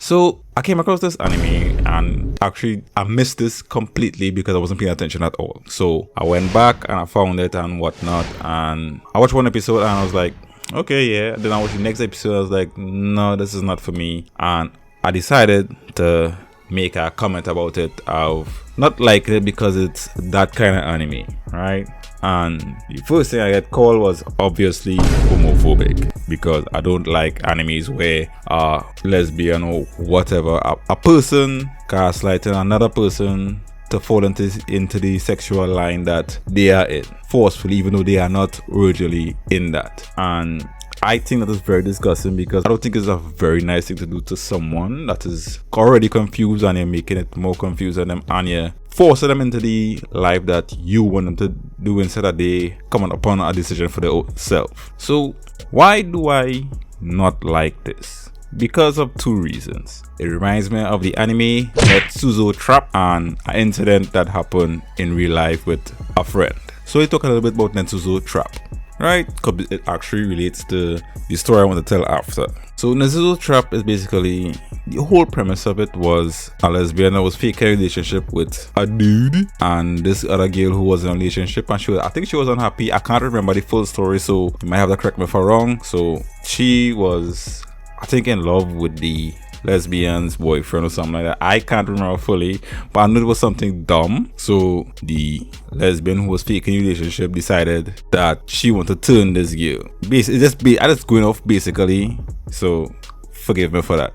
So I came across this anime and actually I missed this completely because I wasn't paying attention at all. So I went back and I found it and whatnot, and I watched one episode and I was like, okay, yeah. Then I watched the next episode. I was like, no, this is not for me. And I decided to make a comment about it of not liking it because it's that kind of anime, right? And the first thing I get called was obviously homophobic because I don't like animes where a lesbian or whatever, a person gaslighting another person to fall into the sexual line that they are in forcefully, even though they are not originally in that. And I think that is very disgusting because I don't think it's a very nice thing to do to someone that is already confused, and you're making it more confused on them, and you're forcing them into the life that you want them to do instead of they coming upon a decision for their own self. So why do I not like this? Because of two reasons. It reminds me of the anime Netsuzo Trap and an incident that happened in real life with a friend. So we talk a little bit about Netsuzo Trap, right? Because it actually relates to the story I want to tell after. So Netsuzo Trap is basically, the whole premise of it was a lesbian that was faking a relationship with a dude and this other girl who was in a relationship, and I think she was unhappy. I can't remember the full story, so you might have to correct me if I'm wrong. So she was, I think, in love with the lesbian's boyfriend or something like that. I can't remember fully, but I knew it was something dumb. So the lesbian who was faking a relationship decided that she wanted to turn this girl. Basically, I just going off basically. So forgive me for that.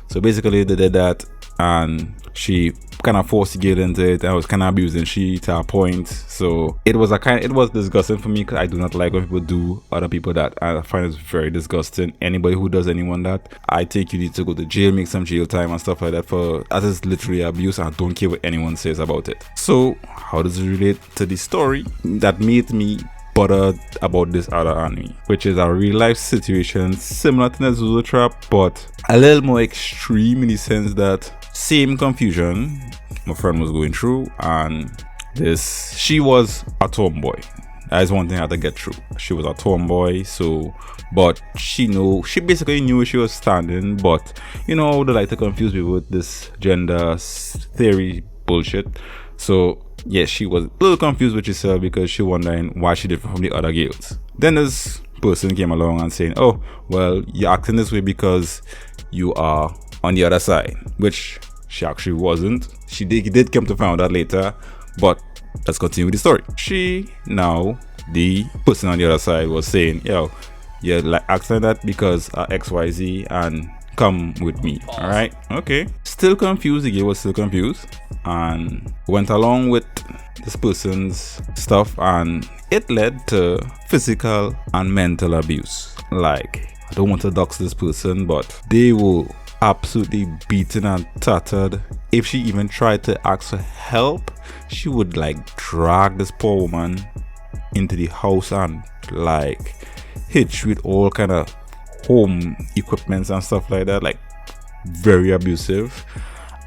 So basically they did that, and she kind of forced to get into it. I was kind of abusing she to a point. So it was disgusting for me because I do not like when people do other people that. I find it very disgusting. Anybody who does anyone that, I think you need to go to jail, make some jail time and stuff like that. For that is literally abuse. I don't care what anyone says about it. So how does it relate to the story that made me bothered about this other anime, which is a real life situation similar to Netsuzo Trap, but a little more extreme in the sense that same confusion my friend was going through, and she was a tomboy. That is one thing I had to get through. She was a tomboy, but she basically knew where she was standing, but they like to confuse people with this gender theory bullshit. So yeah, she was a little confused with herself because she wondering why she different from the other girls. Then this person came along and saying, oh, well, you're acting this way because you are on the other side, which she actually wasn't. He did come to find out later, but let's continue with the story. The person on the other side was saying, yo, you're like acting that because XYZ, and come with me. All right, okay. Still confused. The girl was still confused and went along with this person's stuff, and it led to physical and mental abuse. Like, I don't want to dox this person, but they were absolutely beaten and tattered. If she even tried to ask for help, she would like drag this poor woman into the house and like hit with all kind of home equipments and stuff like that. Like, very abusive.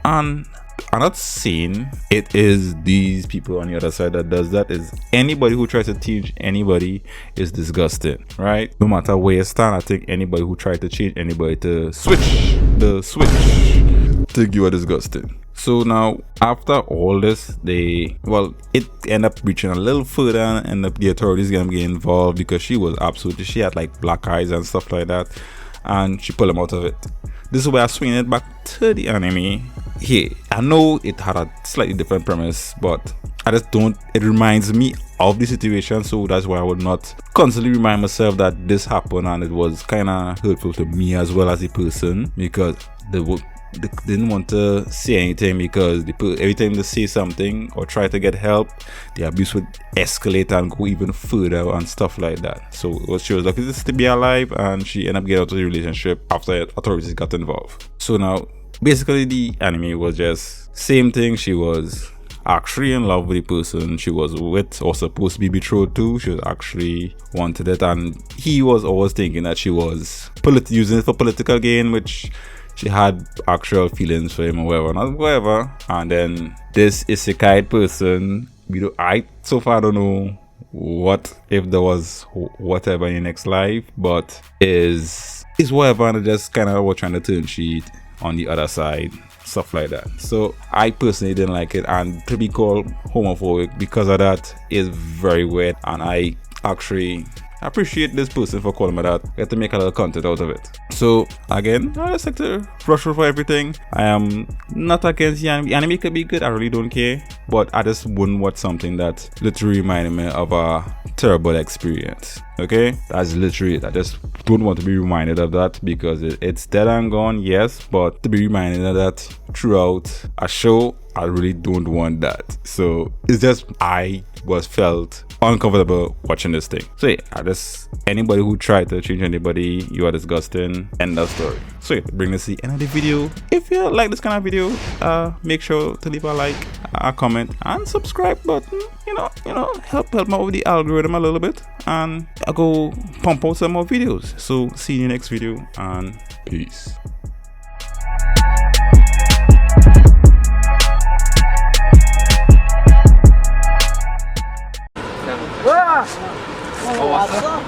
And I'm not saying it is these people on the other side that does that. Is anybody who tries to teach anybody is disgusting, right? No matter where you stand, I think anybody who tries to change anybody to switch the switch, think you are disgusting. So now, after all this, it ended up reaching a little further, and the authorities gonna get involved because she had like black eyes and stuff like that, and she pulled them out of it. This is where I swing it back to the anime. Here, I know it had a slightly different premise, but it reminds me of the situation, so that's why I would not constantly remind myself that this happened, and it was kind of hurtful to me as well as a person, because they didn't want to say anything, because every time they say something or try to get help, the abuse would escalate and go even further and stuff like that. So she was lucky to be alive, and she ended up getting out of the relationship after authorities got involved. So now, basically, the anime was just same thing. She was actually in love with the person she was with or supposed to be betrothed to. She was actually wanted it, and he was always thinking that she was using it for political gain, which she had actual feelings for him or whatever. And then this isekai person, so far I don't know what if there was whatever in the next life, but is whatever, and just kind of was trying to turn she on the other side, stuff like that. So I personally didn't like it, and to be called homophobic because of that is very weird, and I actually appreciate this person for calling me that. Get to make a little content out of it. So again, I just like to rush over everything. I am not against the anime. Anime could be good, I really don't care, but I just wouldn't watch something that literally reminded me of a terrible experience. Okay, that's literally it. I just don't want to be reminded of that because it's dead and gone, yes, but to be reminded of that throughout a show, I really don't want that. So it's just I felt uncomfortable watching this thing. So yeah, anybody who tried to change anybody, you are disgusting. End of story. So yeah, bring this to the end of the video. If you like this kind of video, make sure to leave a like, a comment, and subscribe button. You know, help me out with the algorithm a little bit, and I'll go pump out some more videos. So see you in the next video, and peace. Oh, what's up?